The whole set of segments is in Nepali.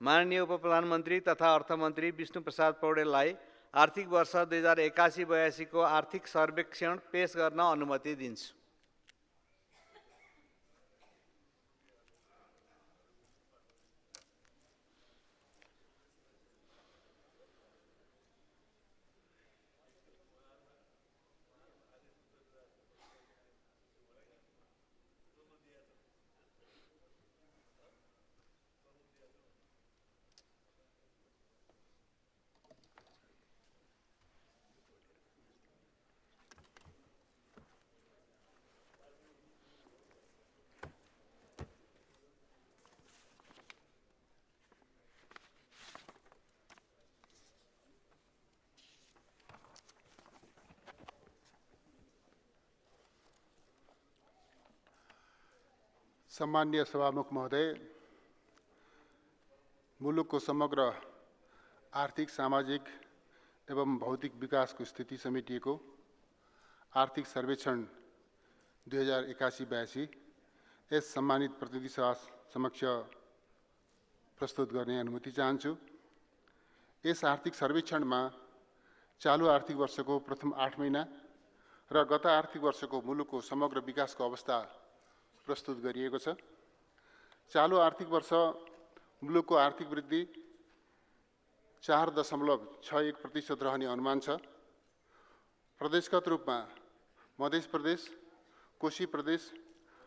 माननीय उपप्रधानमन्त्री तथा अर्थमन्त्री विष्णु प्रसाद पौडेललाई आर्थिक वर्ष 2081-82 को आर्थिक सर्वेक्षण पेश गर्न अनुमति दिन्छु। सम्माननीय सभामुख महोदय, मुलुकको समग्र आर्थिक, सामाजिक एवं भौतिक विकासको स्थिति समेटिएको आर्थिक सर्वेक्षण 2081-82 यस सम्मानित प्रतिनिधि सभा समक्ष प्रस्तुत गर्ने अनुमति चाहन्छु। यस आर्थिक सर्वेक्षणमा चालू आर्थिक वर्षको प्रथम 8 महिना र गत आर्थिक वर्षको मुलुकको समग्र विकासको अवस्था प्रस्तुत गरिएको छ। चालू आर्थिक वर्ष मुलुकको आर्थिक वृद्धि 4.61% रहने अनुमान छ। प्रदेशगत रूपमा मध्य प्रदेश, कोशी प्रदेश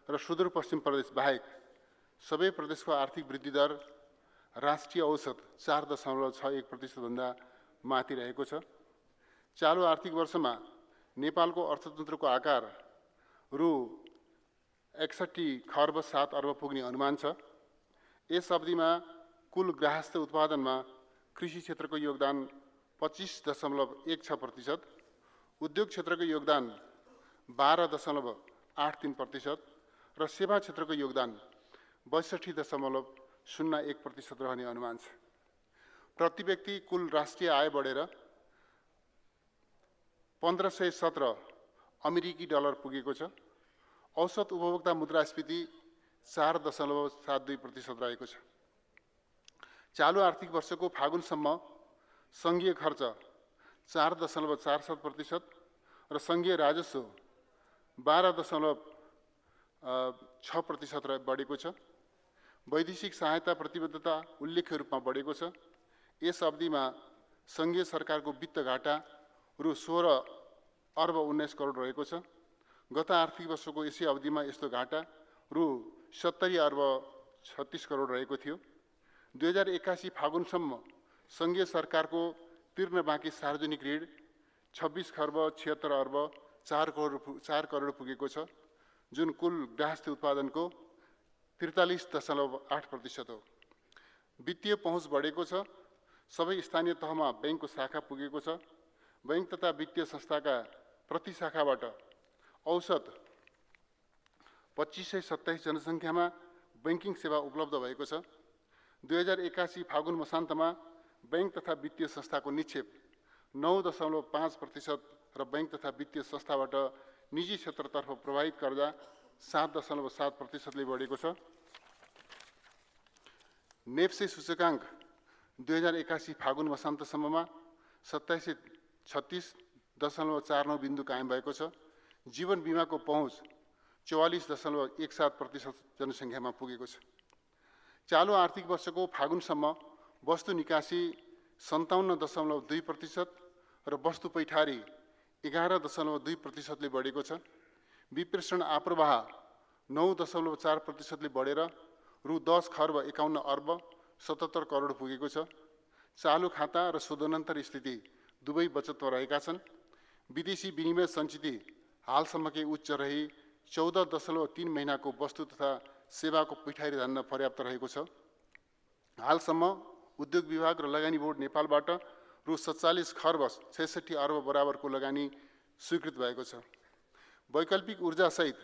र सुदूरपश्चिम प्रदेश बाहेक सबै प्रदेशको आर्थिक वृद्धि दर राष्ट्रिय औसत 4.61% भन्दा माथि रहेको छ। चालू आर्थिक वर्षमा नेपालको अर्थतन्त्रको आकार रु 61 खर्ब 7 अर्ब पुग्ने अनुमान छ। यस अवधिमा कुल ग्राहस्थ उत्पादनमा कृषि क्षेत्रको योगदान 25.16%, उद्योग क्षेत्रको योगदान 12.83% र सेवा क्षेत्रको योगदान 62.01% रहने अनुमान छ। प्रति व्यक्ति कुल राष्ट्रिय आय बढेर 1517 अमेरिकी डलर पुगेको छ। औसत उपभोक्ता मुद्रास्फीति 4.72% रहेको छ। चालू आर्थिक वर्षको फागुनसम्म सङ्घीय खर्च 4.47% र सङ्घीय राजस्व 12.6% बढेको छ। वैदेशिक सहायता प्रतिबद्धता उल्लेख्य रूपमा बढेको छ। यस अवधिमा सङ्घीय सरकारको वित्त घाटा रु 16 अर्ब 19 करोड रहेको छ। गत आर्थिक वर्षको यसै अवधिमा यस्तो घाटा रु 70 अर्ब 36 करोड रहेको थियो। 2081 फागुनसम्म सङ्घीय सरकारको तिर्न बाँकी सार्वजनिक ऋण 26 खर्ब 76 अर्ब 4 करोड पुगेको छ, जुन कुल ग्राहस्थ उत्पादनको 43.8% हो। वित्तीय पहुँच बढेको छ। सबै स्थानीय तहमा बैंकको शाखा पुगेको छ। बैंक तथा वित्तीय संस्थाका प्रति शाखाबाट औसत 2527 जनसङ्ख्यामा बैंकिङ सेवा उपलब्ध भएको छ। 2081 फागुन मसान्तमा बैंक तथा वित्तीय संस्थाको निक्षेप 9.5% र बैंक तथा वित्तीय संस्थाबाट निजी क्षेत्रतर्फ प्रवाहित कर्जा 7.7%ले बढेको छ। नेप्से सूचकाङ्क 2081 फागुन मसान्तसम्ममा 2736.49 बिन्दु कायम भएको छ। जीवन बीमाको पहुँच 44.17% जनसङ्ख्यामा पुगेको छ। चालू आर्थिक वर्षको फागुनसम्म वस्तु निकासी 57.2% र वस्तु पैठारी 11.2%ले बढेको छ। विप्रेषण आप्रवाह 9.4%ले बढेर रु 10 खर्ब 51 अर्ब 77 करोड पुगेको छ। चालू खाता र शोधनान्तर स्थिति दुवै बचतमा रहेका छन्। विदेशी विनिमय सञ्चिति हालसम्मकै उच्च रही 14.3 महिनाको वस्तु तथा सेवाको पैठारी धान्न पर्याप्त रहेको छ। हालसम्म उद्योग विभाग र लगानी बोर्ड नेपालबाट रु 47 खर्ब 66 अर्ब बराबरको लगानी स्वीकृत भएको छ। वैकल्पिक ऊर्जासहित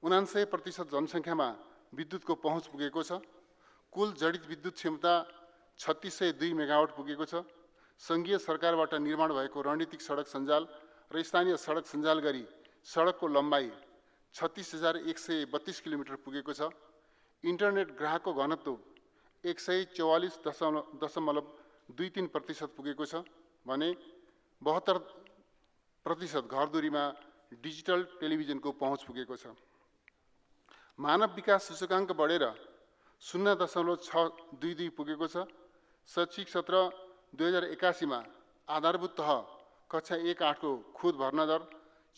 99% जनसङ्ख्यामा विद्युतको पहुँच पुगेको छ। कुल जडित विद्युत क्षमता 3602 मेगावाट पुगेको छ। सङ्घीय सरकारबाट निर्माण भएको रणनीतिक सडक सञ्जाल र स्थानीय सडक सञ्जाल गरी सडकको लम्बाइ 36,132 किलोमिटर पुगेको छ। इन्टरनेट ग्राहकको घनत्व 144.23% पुगेको छ भने 72% घरधुरीमा डिजिटल टेलिभिजनको पहुँच पुगेको छ। मानव विकास सूचकाङ्क बढेर 0.622 पुगेको छ। शैक्षिक सत्र 2081 मा आधारभूत तह कक्षा 1-8 को खुद भर्ना दर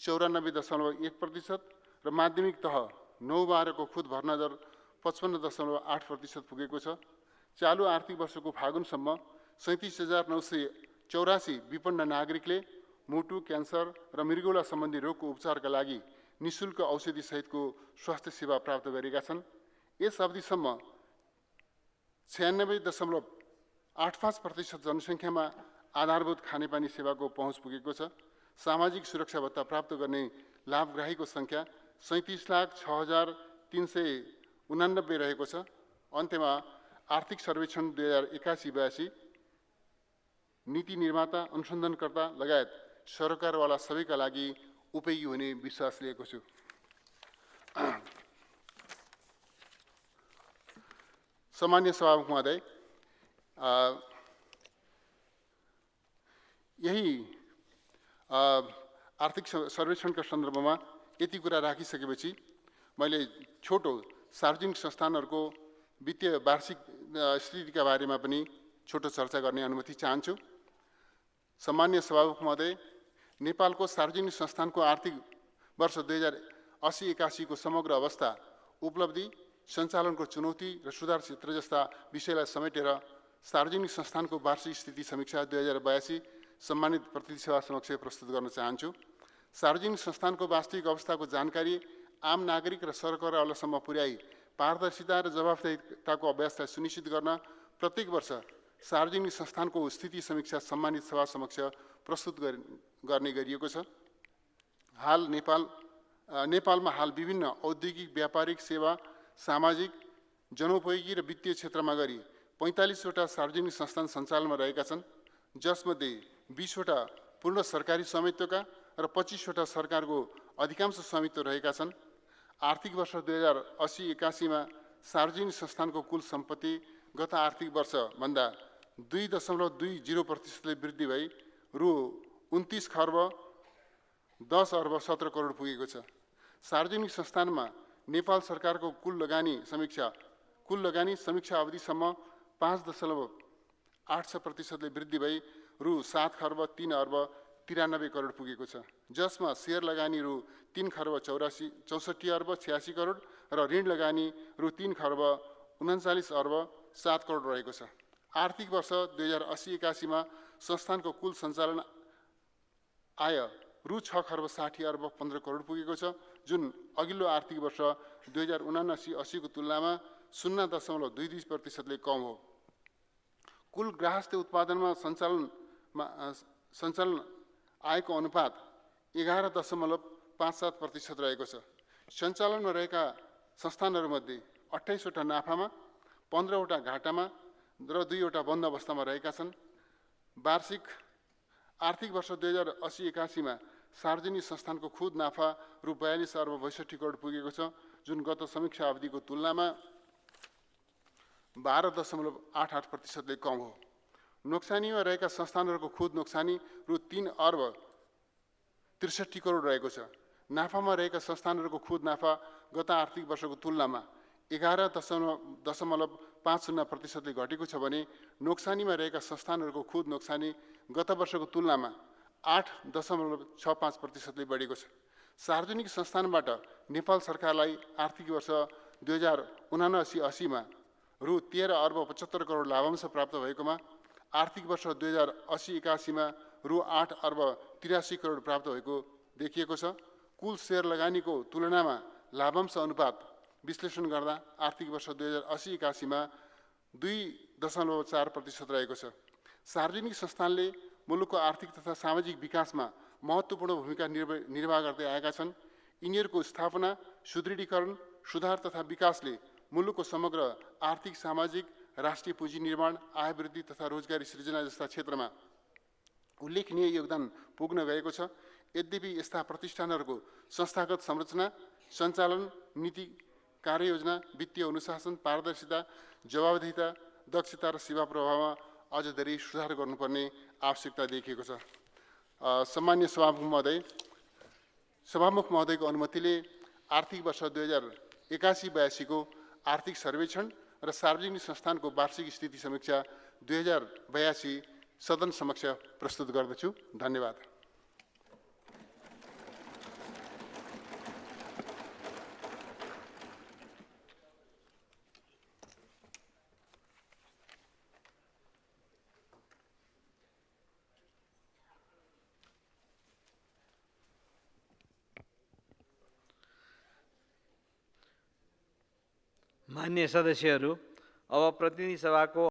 94.1% र माध्यमिक तह 9-12 को खुद भर्ना दर 55.8% पुगेको छ। चालु आर्थिक वर्षको फागुनसम्म 37,984 विपन्न नागरिकले मुटु, क्यान्सर र मृगौला सम्बन्धी रोगको उपचारका लागि निशुल्क औषधि सहितको स्वास्थ्य सेवा प्राप्त गरेका छन्। यस अवधिसम्म 96.85% जनसङ्ख्यामा आधारभूत खानेपानी सेवाको पहुँच पुगेको छ। सामाजिक सुरक्षा भत्ता प्राप्त गर्ने लाभग्राहीको सङ्ख्या 37,06,389 रहेको छ। अन्त्यमा आर्थिक सर्वेक्षण 2081-82 नीति निर्माता, अनुसन्धानकर्ता लगायत सरकारवाला सबैका लागि उपयोगी हुने विश्वास लिएको छु। सामान्य सभामुख महोदय, यही आर्थिक सर्वेक्षणका सन्दर्भमा यति कुरा राखिसकेपछि मैले छोटो सार्वजनिक संस्थानहरूको वित्तीय वार्षिक स्थितिका बारेमा पनि छोटो चर्चा गर्ने अनुमति चाहन्छु। सामान्य सभामुख महोदय, नेपालको सार्वजनिक संस्थानको आर्थिक वर्ष 2080-81 को समग्र अवस्था, उपलब्धि, सञ्चालनको चुनौती र सुधार क्षेत्र जस्ता विषयलाई समेटेर सार्वजनिक संस्थानको वार्षिक स्थिति समीक्षा 2082 सम्मानित प्रतिनिधि सभा समक्ष प्रस्तुत गर्न चाहन्छु। सार्वजनिक संस्थानको वास्तविक अवस्थाको जानकारी आम नागरिक र सरकारवालासम्म पुर्याई पारदर्शिता र जवाफदेहिताको अभ्यासलाई सुनिश्चित गर्न प्रत्येक वर्ष सार्वजनिक संस्थानको स्थिति समीक्षा सम्मानित सभा समक्ष प्रस्तुत गर्ने गरिएको छ। नेपालमा हाल विभिन्न औद्योगिक, व्यापारिक, सेवा, सामाजिक, जनोपयोगी र वित्तीय क्षेत्रमा गरी 45 वटा सार्वजनिक संस्थान सञ्चालनमा रहेका छन्, जसमध्ये 20 वटा पूर्ण सरकारी स्वामित्वका र 25 वटा सरकारको अधिकांश स्वामित्व रहेका छन्। आर्थिक वर्ष 2080-81 मा सार्वजनिक संस्थानको कुल सम्पत्ति गत आर्थिक वर्षभन्दा 2.20% वृद्धि भई रु 29 खर्ब 10 अर्ब 17 करोड पुगेको छ। सार्वजनिक संस्थानमा नेपाल सरकारको कुल लगानी समीक्षा अवधिसम्म 5.86% वृद्धि भई रु 7 खर्ब 3 अर्ब 93 करोड पुगेको छ, जसमा शेयर लगानी रु 3 खर्ब 64 अर्ब 86 करोड र ऋण लगानी रु 3 खर्ब 39 अर्ब 7 करोड रहेको छ। आर्थिक वर्ष 2080-81 मा संस्थानको कुल सञ्चालन आय रु 6 खर्ब 60 अर्ब 15 करोड पुगेको छ, जुन अघिल्लो आर्थिक वर्ष 2079-80 को तुलनामा 0.22% कम हो। कुल ग्राहस्थ्य उत्पादनमा सञ्चालन आयको अनुपात 11.57% रहेको छ। सञ्चालनमा रहेका संस्थानहरूमध्ये 28 वटा नाफामा, 15 वटा घाटामा र 2 वटा बन्द अवस्थामा रहेका छन्। वार्षिक आर्थिक वर्ष 2080-81 मा सार्वजनिक संस्थानको खुद नाफा रु 42 अर्ब 62 करोड पुगेको छ, जुन गत समीक्षा अवधिको तुलनामा 12.88% कम हो। नोक्सानीमा रहेका संस्थानहरूको खुद नोक्सानी रु 3 अर्ब 63 करोड रहेको छ। नाफामा रहेका संस्थानहरूको खुद नाफा गत आर्थिक वर्षको तुलनामा 11.50% घटेको छ भने नोक्सानीमा रहेका संस्थानहरूको खुद नोक्सानी गत वर्षको तुलनामा 8.65% बढेको छ। सार्वजनिक संस्थानबाट नेपाल सरकारलाई आर्थिक वर्ष 2079-80 मा रु 13 अर्ब 75 करोड लाभांश प्राप्त भएकोमा आर्थिक वर्ष 2080-81 मा रु 8 अर्ब 83 करोड प्राप्त भएको देखिएको छ। कुल शेयर लगानीको तुलनामा लाभांश अनुपात विश्लेषण गर्दा आर्थिक वर्ष 2080-81 मा 2.4% रहेको छ। सार्वजनिक संस्थानले मुलुकको आर्थिक तथा सामाजिक विकासमा महत्त्वपूर्ण भूमिका निर्वाह गर्दै आएका छन्। यिनीहरूको स्थापना, सुदृढीकरण, सुधार तथा विकासले मुलुकको समग्र आर्थिक, सामाजिक, राष्ट्रिय पुँजी निर्माण, आय वृद्धि तथा रोजगारी सृजना जस्ता क्षेत्रमा उल्लेखनीय योगदान पुग्न गएको छ। यद्यपि यस्ता प्रतिष्ठानहरूको संस्थागत संरचना, सञ्चालन, नीति, कार्ययोजना, वित्तीय अनुशासन, पारदर्शिता, जवाबदेहिता दक्षता र सेवा प्रवाहमा अझ धेरै सुधार गर्नुपर्ने आवश्यकता देखिएको छ। सम्मान्य सभामुख महोदयको अनुमतिले आर्थिक वर्ष 2081-82 को आर्थिक सर्वेक्षण र सार्वजनिक संस्थानको वार्षिक स्थिति समीक्षा 2082 सदन समक्ष प्रस्तुत गर्दछु। धन्यवाद। मान्य सदस्यहरू, अब प्रतिनिधि सभाको